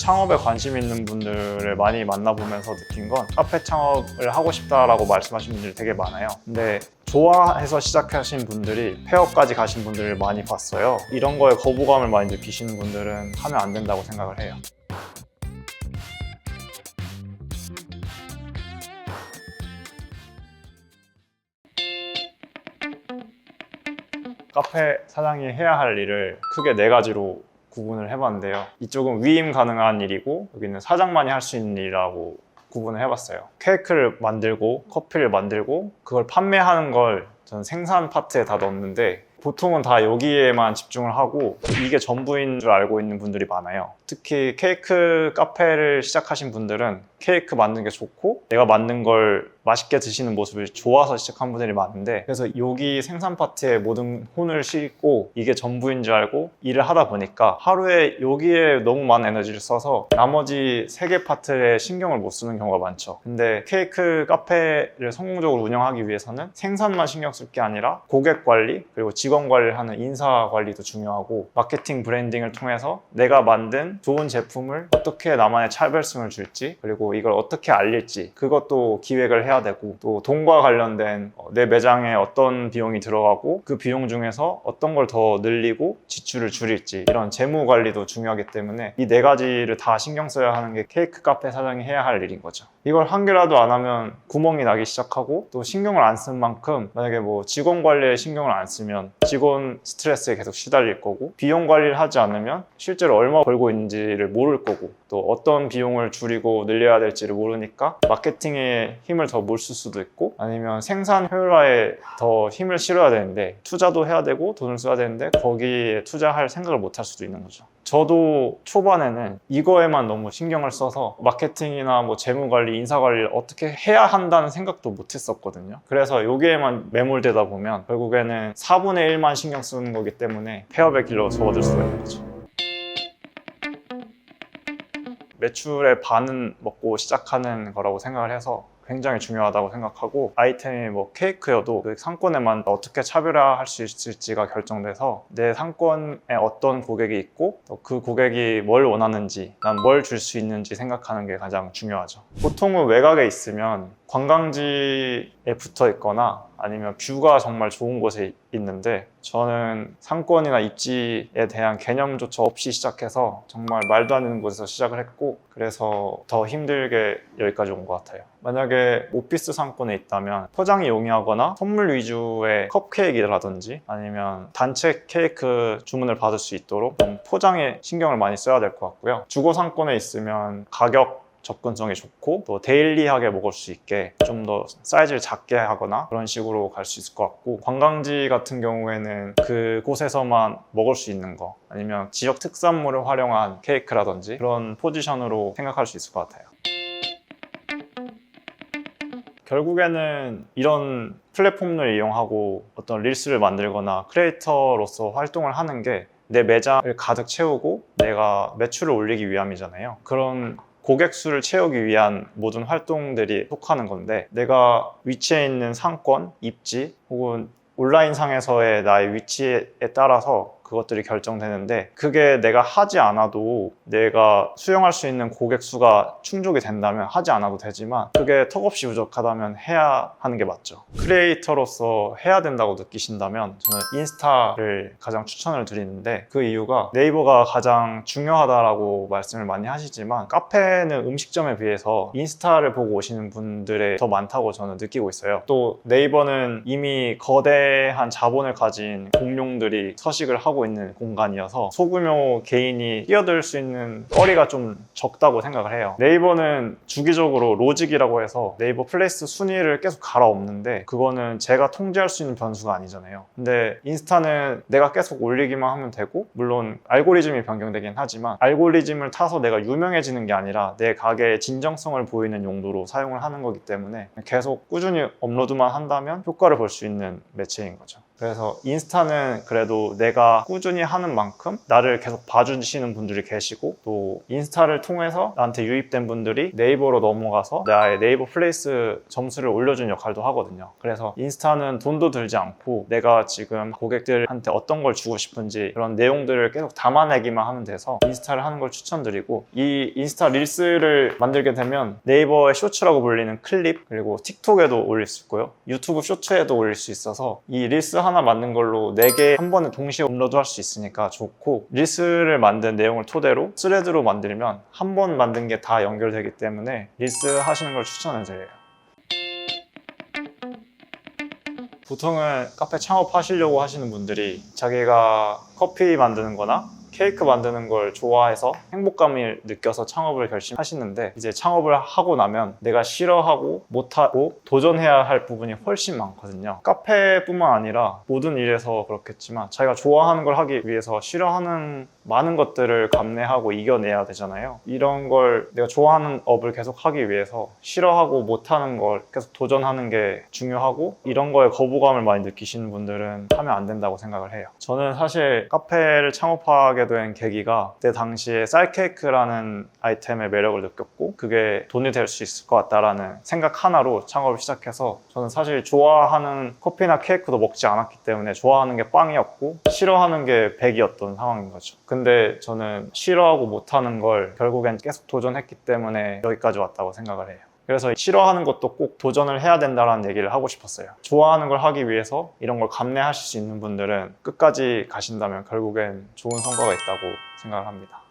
창업에 관심 있는 분들을 많이 만나보면서 느낀 건 카페 창업을 하고 싶다라고 말씀하신 분들이 되게 많아요. 근데 좋아해서 시작하신 분들이 폐업까지 가신 분들을 많이 봤어요. 이런 거에 거부감을 많이 느끼시는 분들은 하면 안 된다고 생각을 해요. 카페 사장이 해야 할 일을 크게 네 가지로 구분을 해봤는데요. 이쪽은 위임 가능한 일이고 여기는 사장만이 할 수 있는 일이라고 구분을 해봤어요. 케이크를 만들고 커피를 만들고 그걸 판매하는 걸 저는 생산 파트에 다 넣었는데 보통은 다 여기에만 집중을 하고 이게 전부인 줄 알고 있는 분들이 많아요. 특히 케이크 카페를 시작하신 분들은 케이크 만드는 게 좋고 내가 만든 걸 맛있게 드시는 모습이 좋아서 시작한 분들이 많은데, 그래서 여기 생산 파트에 모든 혼을 싣고 이게 전부인 줄 알고 일을 하다 보니까 하루에 여기에 너무 많은 에너지를 써서 나머지 3개 파트에 신경을 못 쓰는 경우가 많죠. 근데 케이크 카페를 성공적으로 운영하기 위해서는 생산만 신경 쓸 게 아니라 고객 관리 그리고 직원 관리를 하는 인사 관리도 중요하고, 마케팅 브랜딩을 통해서 내가 만든 좋은 제품을 어떻게 나만의 차별성을 줄지 그리고 이걸 어떻게 알릴지 그것도 기획을 해야 되고, 또 돈과 관련된 내 매장에 어떤 비용이 들어가고 그 비용 중에서 어떤 걸 더 늘리고 지출을 줄일지 이런 재무 관리도 중요하기 때문에 이 4가지를 다 신경 써야 하는 게 케이크 카페 사장이 해야 할 일인 거죠. 이걸 한 개라도 안 하면 구멍이 나기 시작하고, 또 신경을 안 쓴 만큼 만약에 뭐 직원 관리에 신경을 안 쓰면 직원 스트레스에 계속 시달릴 거고, 비용 관리를 하지 않으면 실제로 얼마 벌고 있는지를 모를 거고, 또 어떤 비용을 줄이고 늘려야 될지를 모르니까 마케팅에 힘을 더 못 쓸 수도 있고, 아니면 생산 효율화에 더 힘을 실어야 되는데 투자도 해야 되고 돈을 써야 되는데 거기에 투자할 생각을 못 할 수도 있는 거죠. 저도 초반에는 이거에만 너무 신경을 써서 마케팅이나 뭐 재무관리, 인사관리를 어떻게 해야 한다는 생각도 못 했었거든요. 그래서 여기에만 매몰되다 보면 결국에는 4분의 1만 신경 쓰는 거기 때문에 폐업의 길로 접어들 수가 있는 거죠. 매출의 반은 먹고 시작하는 거라고 생각을 해서 굉장히 중요하다고 생각하고, 아이템이 뭐 케이크여도 그 상권에만 어떻게 차별화할 수 있을지가 결정돼서 내 상권에 어떤 고객이 있고 또 그 고객이 뭘 원하는지, 난 뭘 줄 수 있는지 생각하는 게 가장 중요하죠. 보통은 외곽에 있으면 관광지에 붙어 있거나 아니면 뷰가 정말 좋은 곳에 있는데, 저는 상권이나 입지에 대한 개념조차 없이 시작해서 정말 말도 안 되는 곳에서 시작을 했고, 그래서 더 힘들게 여기까지 온 것 같아요. 만약에 오피스 상권에 있다면 포장이 용이하거나 선물 위주의 컵케이크라든지 아니면 단체 케이크 주문을 받을 수 있도록 포장에 신경을 많이 써야 될 것 같고요. 주거 상권에 있으면 가격 접근성이 좋고 또 데일리하게 먹을 수 있게 좀 더 사이즈를 작게 하거나 그런 식으로 갈 수 있을 것 같고, 관광지 같은 경우에는 그곳에서만 먹을 수 있는 거 아니면 지역 특산물을 활용한 케이크라든지 그런 포지션으로 생각할 수 있을 것 같아요. 결국에는 이런 플랫폼을 이용하고 어떤 릴스를 만들거나 크리에이터로서 활동을 하는 게 내 매장을 가득 채우고 내가 매출을 올리기 위함이잖아요. 그런 고객 수를 채우기 위한 모든 활동들이 속하는 건데, 내가 위치해 있는 상권, 입지 혹은 온라인 상에서의 나의 위치에 따라서 그것들이 결정되는데, 그게 내가 하지 않아도 내가 수용할 수 있는 고객 수가 충족이 된다면 하지 않아도 되지만, 그게 턱없이 부족하다면 해야 하는 게 맞죠. 크리에이터로서 해야 된다고 느끼신다면 저는 인스타를 가장 추천을 드리는데, 그 이유가 네이버가 가장 중요하다라고 말씀을 많이 하시지만 카페는 음식점에 비해서 인스타를 보고 오시는 분들이 더 많다고 저는 느끼고 있어요. 또 네이버는 이미 거대한 자본을 가진 공룡들이 서식을 하고 있는 공간이어서 소규모 개인이 뛰어들 수 있는 거리가 좀 적다고 생각을 해요. 네이버는 주기적으로 로직이라고 해서 네이버 플레이스 순위를 계속 갈아엎는데, 그거는 제가 통제할 수 있는 변수가 아니잖아요. 근데 인스타는 내가 계속 올리기만 하면 되고, 물론 알고리즘이 변경되긴 하지만 알고리즘을 타서 내가 유명해지는 게 아니라 내 가게의 진정성을 보이는 용도로 사용을 하는 거기 때문에 계속 꾸준히 업로드만 한다면 효과를 볼 수 있는 매체인 거죠. 그래서 인스타는 그래도 내가 꾸준히 하는 만큼 나를 계속 봐주시는 분들이 계시고, 또 인스타를 통해서 나한테 유입된 분들이 네이버로 넘어가서 나의 네이버 플레이스 점수를 올려준 역할도 하거든요. 그래서 인스타는 돈도 들지 않고 내가 지금 고객들한테 어떤 걸 주고 싶은지 그런 내용들을 계속 담아내기만 하면 돼서 인스타를 하는 걸 추천드리고, 이 인스타 릴스를 만들게 되면 네이버의 쇼츠라고 불리는 클립, 그리고 틱톡에도 올릴 수 있고요, 유튜브 쇼츠에도 올릴 수 있어서 이 릴스 하나 만든 걸로 4개 한 번에 동시에 업로드 할 수 있으니까 좋고, 릴스를 만든 내용을 토대로 스레드로 만들면 한 번 만든 게 다 연결되기 때문에 릴스 하시는 걸 추천해드려요. 보통은 카페 창업하시려고 하시는 분들이 자기가 커피 만드는 거나 케이크 만드는 걸 좋아해서 행복감을 느껴서 창업을 결심하시는데, 이제 창업을 하고 나면 내가 싫어하고 못하고 도전해야 할 부분이 훨씬 많거든요. 카페뿐만 아니라 모든 일에서 그렇겠지만 자기가 좋아하는 걸 하기 위해서 싫어하는 많은 것들을 감내하고 이겨내야 되잖아요. 이런 걸 내가 좋아하는 업을 계속 하기 위해서 싫어하고 못하는 걸 계속 도전하는 게 중요하고, 이런 거에 거부감을 많이 느끼시는 분들은 하면 안 된다고 생각을 해요. 저는 사실 카페를 창업하게 된 계기가 그때 당시에 쌀케이크라는 아이템의 매력을 느꼈고, 그게 돈이 될 수 있을 것 같다라는 생각 하나로 창업을 시작해서, 저는 사실 좋아하는 커피나 케이크도 먹지 않았기 때문에 좋아하는 게 빵이었고 싫어하는 게 백이었던 상황인 거죠. 근데 저는 싫어하고 못하는 걸 결국엔 계속 도전했기 때문에 여기까지 왔다고 생각을 해요. 그래서 싫어하는 것도 꼭 도전을 해야 된다는 얘기를 하고 싶었어요. 좋아하는 걸 하기 위해서 이런 걸 감내하실 수 있는 분들은 끝까지 가신다면 결국엔 좋은 성과가 있다고 생각을 합니다.